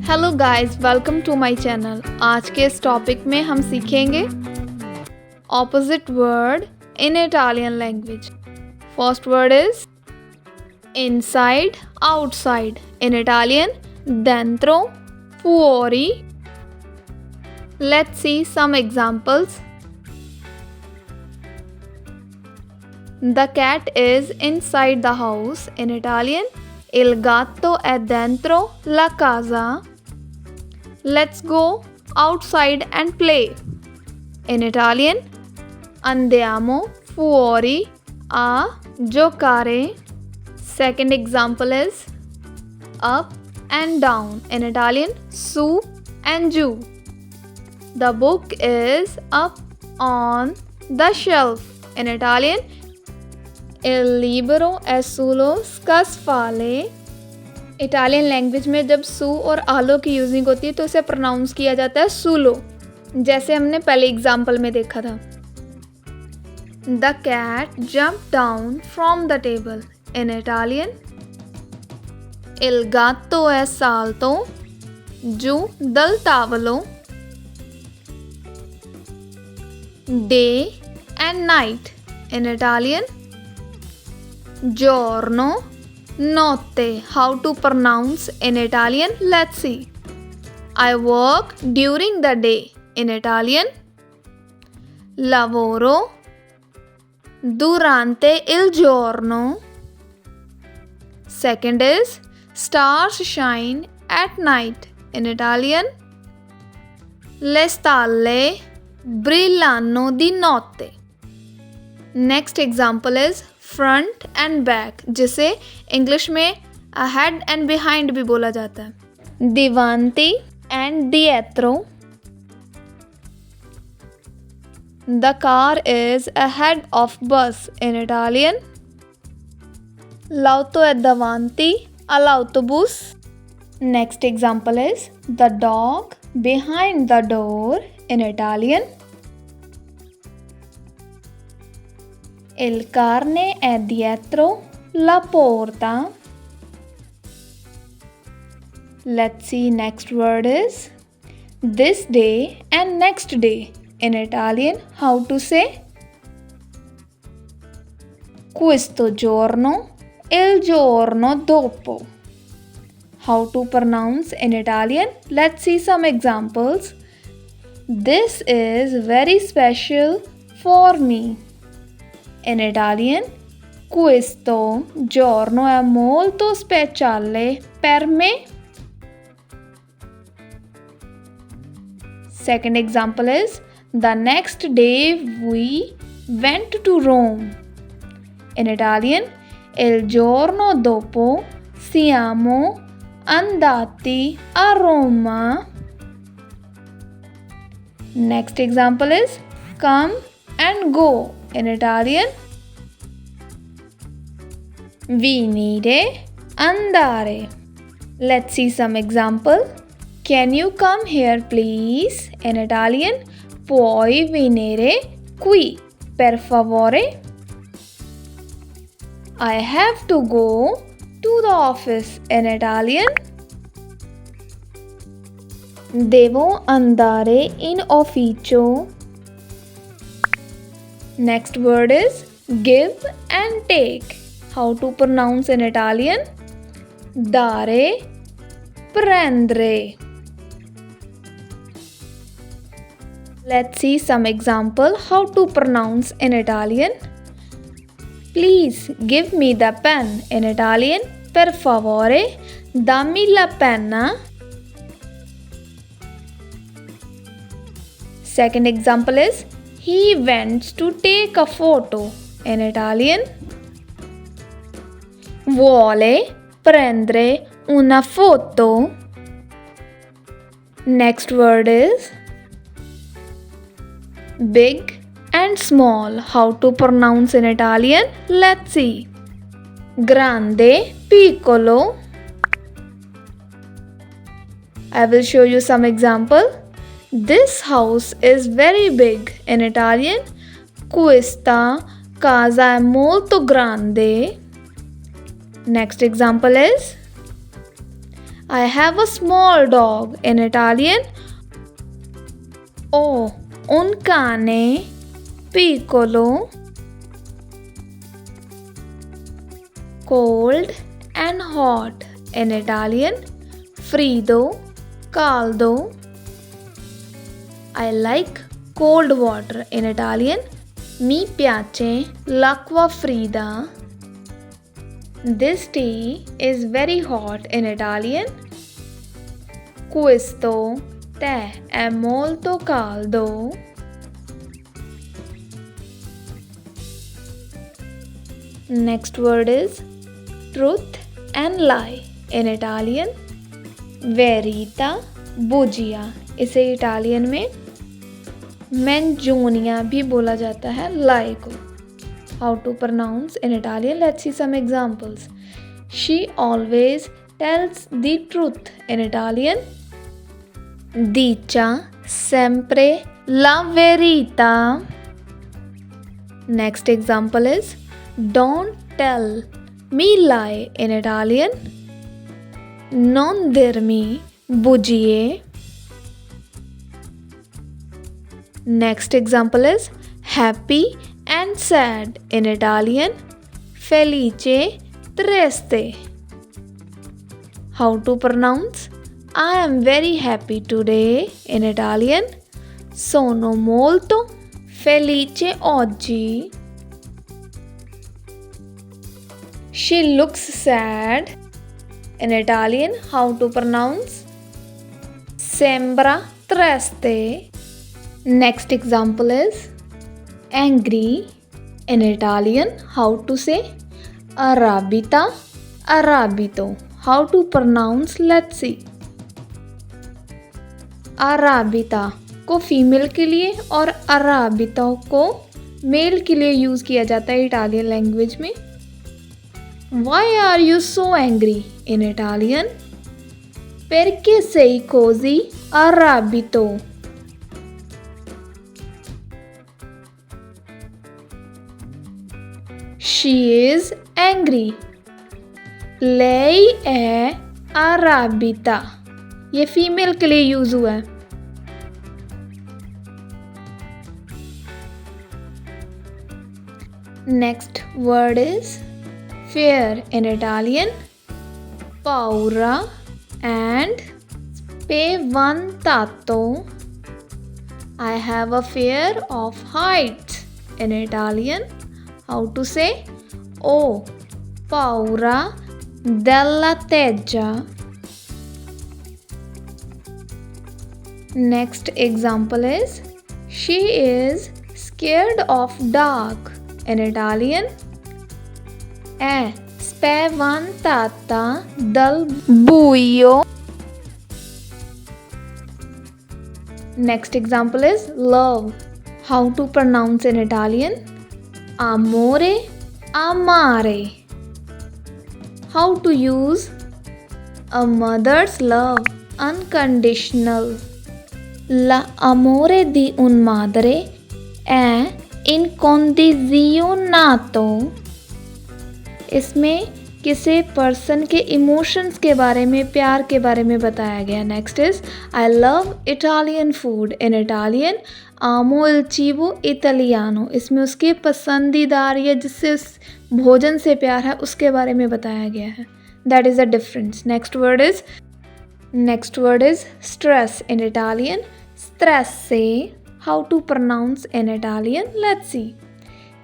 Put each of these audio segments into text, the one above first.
Hello guys, welcome to my channel. आज के इस टॉपिक में हम सीखेंगे opposite word in Italian language. First word is inside, outside. In Italian dentro, fuori. Let's see some examples. The cat is inside the house. In Italian, il gatto è dentro la casa. Let's go outside and play. In Italian, andiamo fuori a giocare. Second example is up and down. In Italian, su and giù. The book is up on the shelf. In Italian, il libro è sullo scaffale. Italian language में जब सू और आलो की using होती है तो इसे pronounce किया जाता है सूलो, जैसे हमने पहले एग्जाम्पल में देखा था। The cat jump down from the table. In Italian, il gatto è salto giù dal tavolo. Day and night. In Italian, giorno, notte. How to pronounce in Italian? Let's see. I work during the day. In Italian, lavoro durante il giorno. Second is stars shine at night. In Italian, le stelle brillano di notte. Next example is front and back, जिसे English में ahead and behind भी बोला जाता है। Davanti and dietro. The car is ahead of bus. In Italian, l'auto è davanti all'autobus. Next example is the dog behind the door. In Italian, il cane è dietro la porta. Let's see, next word is this day and next day. In Italian, how to say questo giorno, il giorno dopo. How to pronounce in Italian? Let's see some examples. This is very special for me. In Italian, questo giorno è molto speciale per me. Second example is the next day we went to Rome. In Italian, il giorno dopo siamo andati a Roma. Next example is come and go. In Italian, venire, andare. Let's see some example. Can you come here please? In Italian, puoi venire qui, per favore? I have to go to the office. In Italian, devo andare in ufficio. Next word is give and take. How to pronounce in Italian? Dare, prendere. Let's see some example how to pronounce in Italian. Please give me the pen. In Italian, per favore, dammi la penna. Second example is he went to take a photo. In Italian, vuole prendere una foto. Next word is big and small. How to pronounce in Italian? Let's see. Grande, piccolo. I will show you some example. This house is very big. In Italian, questa casa è molto grande. Next example is I have a small dog. In Italian, ho un cane piccolo. Cold and hot. In Italian, freddo, caldo. I like cold water. In Italian, mi piace l'acqua fredda. This tea is very hot. In Italian, questo tè è molto caldo. Next word is truth and lie. In Italian, verità, bugia. इसे Italian में menzonia भी बोला जाता है lie को. How to pronounce in Italian? Let's see some examples. She always tells the truth. In Italian, dice sempre la verità. Next example is don't tell me lie. In Italian, non dirmi bugie. Next example is happy and sad. In Italian, felice triste. How to pronounce? I am very happy today. In Italian, sono molto felice oggi. She looks sad. In Italian, how to pronounce? Sembra triste. Next example is angry. In Italian, how to say? Arrabita, arrabito. How to pronounce? Let's see. Arrabita को female के लिए और arrabito को mail के लिए use किया जाता है इटालियन लैंग्वेज में. Why are you so angry? In Italian, perché sei così arrabito? She is angry. Lei è arrabita. ये फीमेल के लिए यूज हुआ है. Next word is fear. In Italian, paura and spaventato. I have a fear of heights. In Italian, how to say? Ho paura della teggia. Next example is she is scared of dark. In Italian, è spaventata dal buio. Next example is love. How to pronounce in Italian? Amore, amare. How to use a mother's love, unconditional. L'amore di un madre è incondizionato. इसमें किसी person के emotions के बारे में, प्यार के बारे में बताया गया. Next is I love Italian food. In Italian, आमो इल चीबो इटालियानो. इसमें उसके पसंदीदार या जिससे उस भोजन से प्यार है उसके बारे में बताया गया है. That is a difference. Next word is stress. In Italian, stresse. How to pronounce in Italian? Let's see.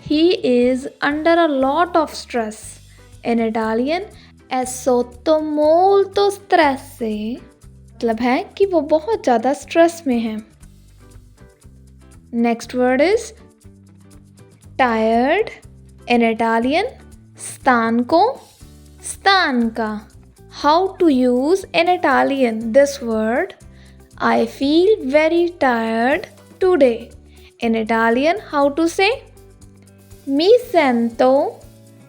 He is under a lot of stress. In Italian, è sotto molto stress. मतलब है कि वो बहुत ज़्यादा स्ट्रेस में है. Next word is tired. In Italian, stanco, stanca. How to use in Italian this word? I feel very tired today. In Italian, how to say? Mi sento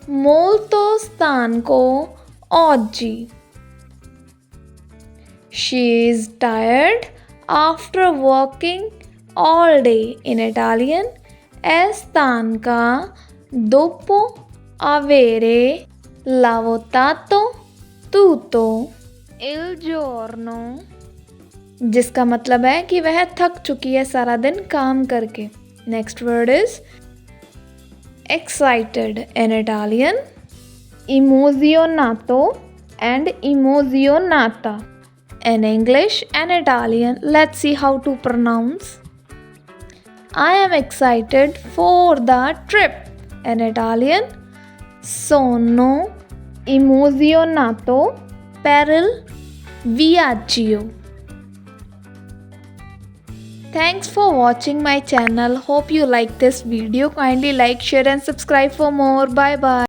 molto stanco oggi. She is tired after working all day. In Italian, è stanca dopo avere lavorato tutto. il giorno, जिसका मतलब है कि वह थक चुकी है सारा दिन काम करके. Next word is excited in Italian, emozionato and emozionata. In English and Italian, let's see how to pronounce. I am excited for the trip. In Italian, sono emozionato per il viaggio. Thanks for watching my channel. Hope you like this video. Kindly like, share and subscribe for more. Bye bye.